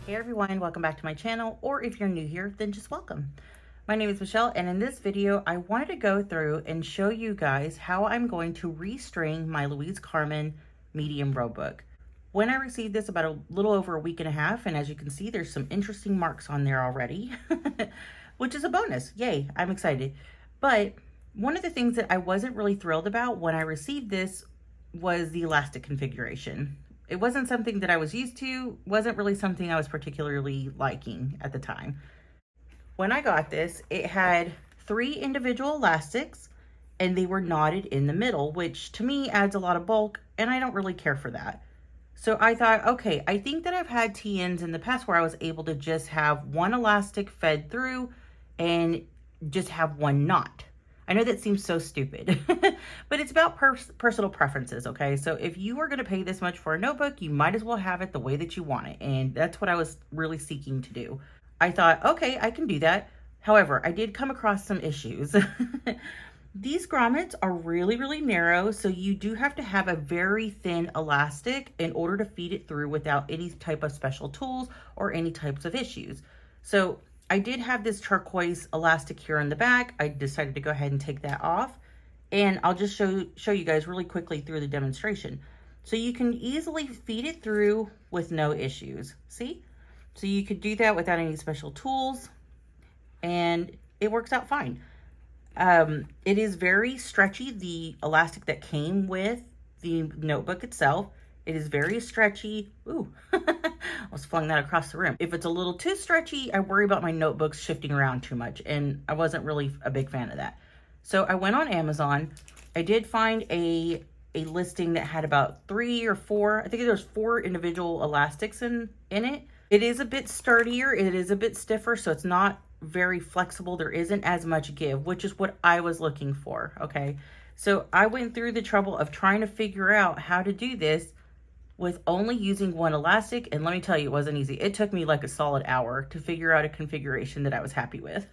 Hey everyone, welcome back to my channel, or if you're new here, then just welcome. My name is Michelle, and in this video, I wanted to go through and show you guys how I'm going to restring my Louise Carmen medium Roadbook. When I received this about a little over a week and a half, and as you can see, there's some interesting marks on there already, which is a bonus. Yay, I'm excited. But one of the things that I wasn't really thrilled about when I received this was the elastic configuration. It wasn't something that I was used to, wasn't really something I was particularly liking at the time. When I got this, it had 3 individual elastics and they were knotted in the middle, which to me adds a lot of bulk and I don't really care for that. So I thought, okay, I think that I've had TNs in the past where I was able to just have one elastic fed through and just have one knot. I know that seems so stupid, but it's about personal preferences, okay? So if you are going to pay this much for a notebook, you might as well have it the way that you want it. And that's what I was really seeking to do. I thought, okay, I can do that. However, I did come across some issues. These grommets are really, really narrow, so you do have to have a very thin elastic in order to feed it through without any type of special tools or any types of issues. So I did have this turquoise elastic here in the back. I decided to go ahead and take that off, and I'll just show you guys really quickly through the demonstration. So you can easily feed it through with no issues. See? So you could do that without any special tools, and it works out fine. It is very stretchy, the elastic that came with the notebook itself. It is very stretchy. Ooh, I was flung that across the room. If it's a little too stretchy, I worry about my notebooks shifting around too much, and I wasn't really a big fan of that. So I went on Amazon. I did find a listing that had about 3 or 4, I think there's 4 individual elastics in it. It is a bit sturdier, it is a bit stiffer, so it's not very flexible. There isn't as much give, which is what I was looking for, okay? So I went through the trouble of trying to figure out how to do this with only using one elastic, and let me tell you, it wasn't easy. It took me like a solid hour to figure out a configuration that I was happy with.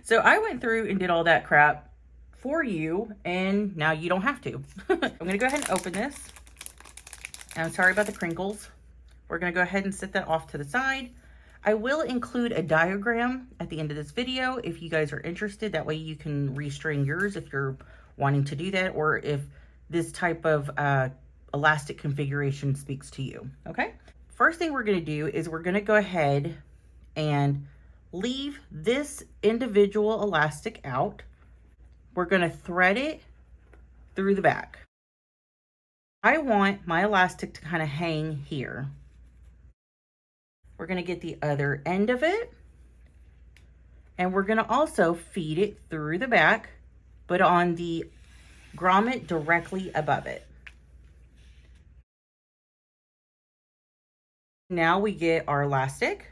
So I went through and did all that crap for you, and now you don't have to. I'm gonna go ahead and open this. And I'm sorry about the crinkles. We're gonna go ahead and set that off to the side. I will include a diagram at the end of this video if you guys are interested. That way you can restring yours if you're wanting to do that, or if this type of elastic configuration speaks to you, okay? First thing we're gonna do is we're gonna go ahead and leave this individual elastic out. We're gonna thread it through the back. I want my elastic to kind of hang here. We're gonna get the other end of it, and we're gonna also feed it through the back, but on the grommet directly above it. Now we get our elastic.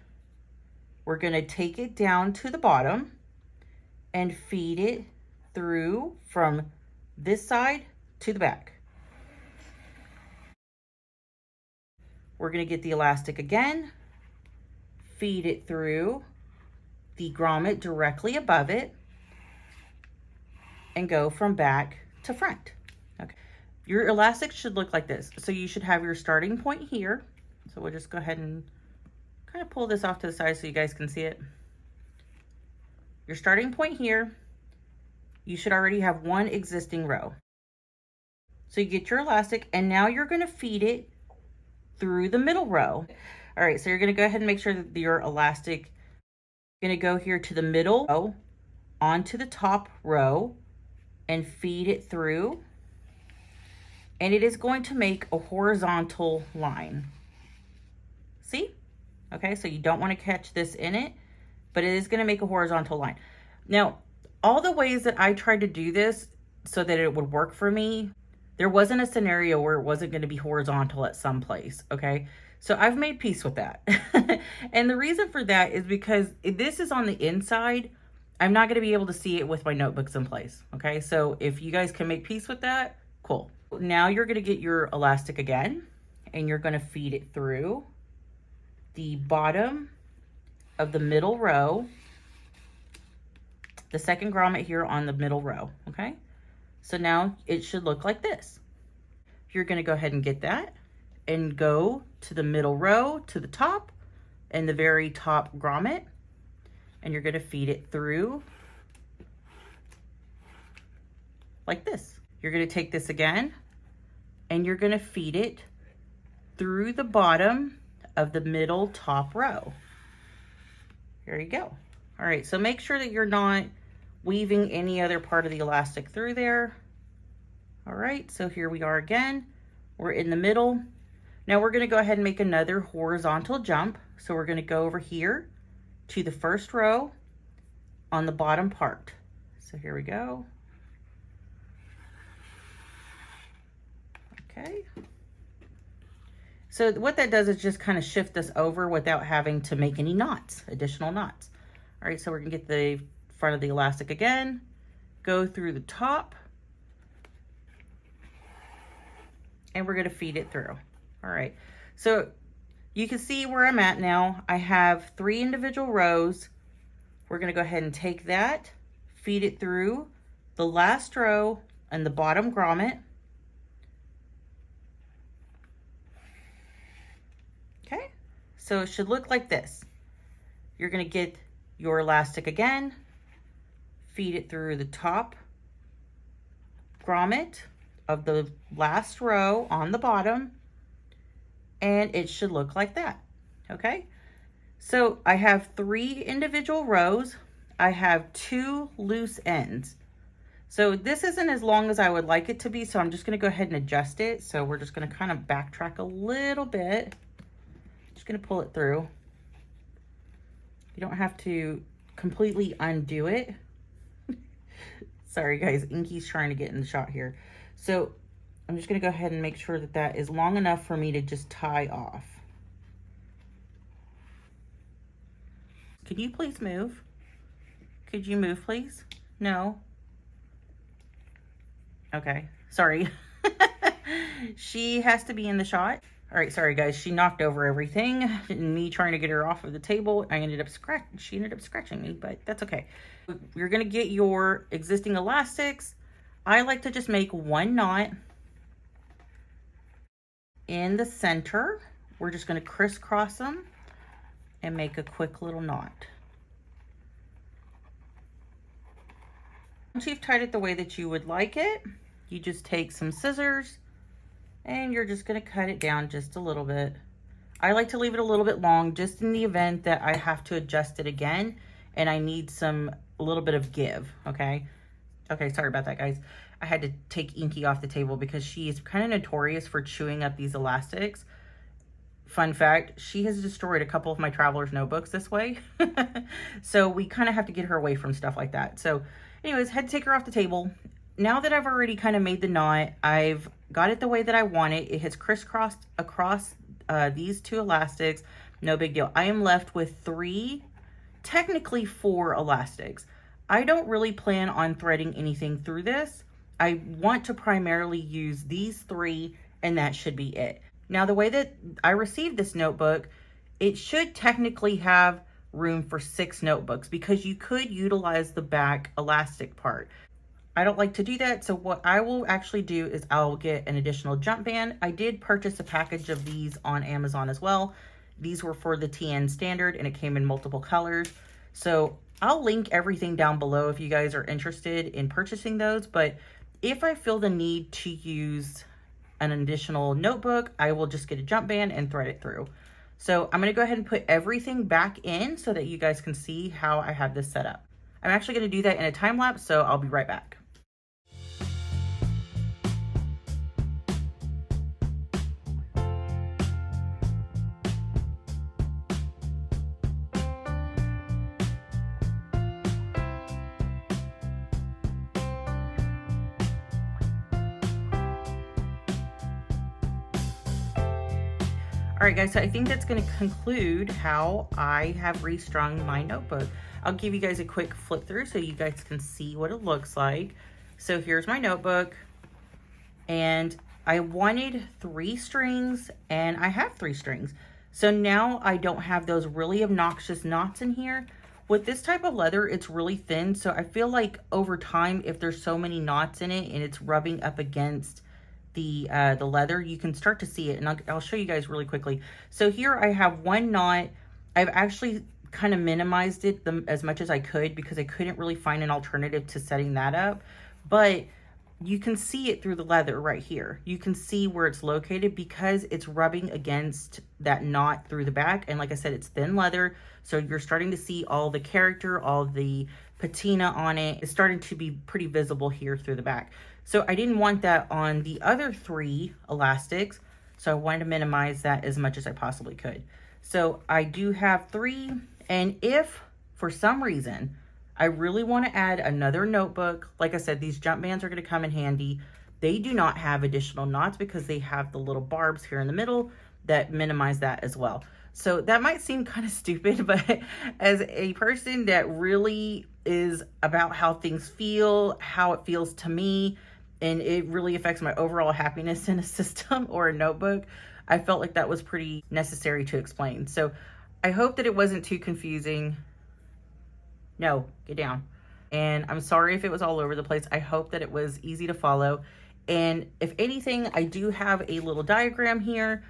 We're gonna take it down to the bottom and feed it through from this side to the back. We're gonna get the elastic again, feed it through the grommet directly above it, and go from back to front. Okay, your elastic should look like this. So you should have your starting point here. So we'll just go ahead and kind of pull this off to the side so you guys can see it. Your starting point here, you should already have one existing row. So you get your elastic, and now you're gonna feed it through the middle row. All right, so you're gonna go ahead and make sure that your elastic is gonna go here to the middle row, onto the top row, and feed it through. And it is going to make a horizontal line. See? Okay, so you don't wanna catch this in it, but it is gonna make a horizontal line. Now, all the ways that I tried to do this so that it would work for me, there wasn't a scenario where it wasn't gonna be horizontal at some place, okay? So I've made peace with that. And the reason for that is because this is on the inside. I'm not gonna be able to see it with my notebooks in place, okay? So if you guys can make peace with that, cool. Now you're gonna get your elastic again, and you're gonna feed it through the bottom of the middle row, the second grommet here on the middle row, okay? So now it should look like this. You're gonna go ahead and get that and go to the middle row, to the top, in the very top grommet, and you're going to feed it through like this. You're going to take this again and you're going to feed it through the bottom of the middle top row. There you go. All right, so make sure that you're not weaving any other part of the elastic through there. All right, so here we are again. We're in the middle. Now we're going to go ahead and make another horizontal jump. So we're going to go over here to the first row on the bottom part. So here we go. Okay. So what that does is just kind of shift us over without having to make any knots, additional knots. All right, so we're gonna get the front of the elastic again, go through the top, and we're gonna feed it through. All right, so you can see where I'm at now. I have 3 individual rows. We're gonna go ahead and take that, feed it through the last row and the bottom grommet. Okay, so it should look like this. You're gonna get your elastic again, feed it through the top grommet of the last row on the bottom, and it should look like that. Okay, so I have 3 individual rows. I have 2 loose ends. So this isn't as long as I would like it to be, so I'm just gonna go ahead and adjust it. So we're just gonna kind of backtrack a little bit. Just gonna pull it through. You don't have to completely undo it. Sorry guys, Inky's trying to get in the shot here. So I'm just gonna go ahead and make sure that that is long enough for me to just tie off. Could you please move? Could you move, please? No? Okay, sorry. She has to be in the shot. All right, sorry guys, she knocked over everything. And me trying to get her off of the table, she ended up scratching me, but that's okay. You're gonna get your existing elastics. I like to just make 1 knot in the center. We're just gonna crisscross them and make a quick little knot. Once you've tied it the way that you would like it, you just take some scissors and you're just gonna cut it down just a little bit. I like to leave it a little bit long just in the event that I have to adjust it again and I need a little bit of give, okay? Okay, sorry about that, guys. I had to take Inky off the table because she is kind of notorious for chewing up these elastics. Fun fact, she has destroyed a couple of my traveler's notebooks this way. So we kind of have to get her away from stuff like that. So anyways, had to take her off the table. Now that I've already kind of made the knot, I've got it the way that I want it. It has crisscrossed across these 2 elastics. No big deal. I am left with 3, technically 4 elastics. I don't really plan on threading anything through this. I want to primarily use these 3 and that should be it. Now the way that I received this notebook, it should technically have room for 6 notebooks because you could utilize the back elastic part. I don't like to do that, so what I will actually do is I'll get an additional jump band. I did purchase a package of these on Amazon as well. These were for the TN standard and it came in multiple colors. So I'll link everything down below if you guys are interested in purchasing those. But if I feel the need to use an additional notebook, I will just get a jump band and thread it through. So I'm gonna go ahead and put everything back in so that you guys can see how I have this set up. I'm actually gonna do that in a time lapse, so I'll be right back. All right, guys, so I think that's going to conclude how I have restrung my notebook. I'll give you guys a quick flip through so you guys can see what it looks like. So here's my notebook, and I wanted 3 strings, and I have 3 strings. So now I don't have those really obnoxious knots in here. With this type of leather, it's really thin, so I feel like over time, if there's so many knots in it and it's rubbing up against the leather, you can start to see it, and I'll show you guys really quickly. So here I have 1 knot. I've actually kind of minimized it as much as I could because I couldn't really find an alternative to setting that up. But you can see it through the leather right here. You can see where it's located because it's rubbing against that knot through the back. And like I said, it's thin leather. So you're starting to see all the character, all the patina on it. It's starting to be pretty visible here through the back. So I didn't want that on the other 3 elastics. So I wanted to minimize that as much as I possibly could. So I do have 3. And if for some reason I really want to add another notebook, like I said, these jump bands are going to come in handy. They do not have additional knots because they have the little barbs here in the middle that minimize that as well. So that might seem kind of stupid, but as a person that really is about how things feel, how it feels to me, and it really affects my overall happiness in a system or a notebook, I felt like that was pretty necessary to explain. So I hope that it wasn't too confusing. No, get down. And I'm sorry if it was all over the place. I hope that it was easy to follow. And if anything, I do have a little diagram here,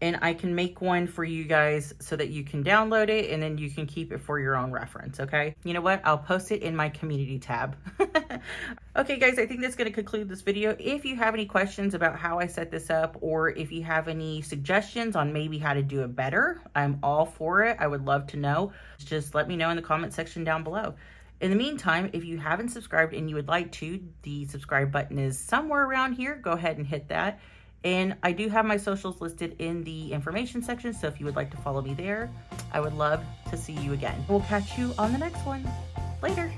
and I can make one for you guys so that you can download it and then you can keep it for your own reference, okay? You know what? I'll post it in my community tab. Okay, guys, I think that's going to conclude this video. If you have any questions about how I set this up, or if you have any suggestions on maybe how to do it better, I'm all for it. I would love to know. Just let me know in the comment section down below. In the meantime, if you haven't subscribed and you would like to, the subscribe button is somewhere around here. Go ahead and hit that. And I do have my socials listed in the information section, so if you would like to follow me there, I would love to see you again. We'll catch you on the next one. Later.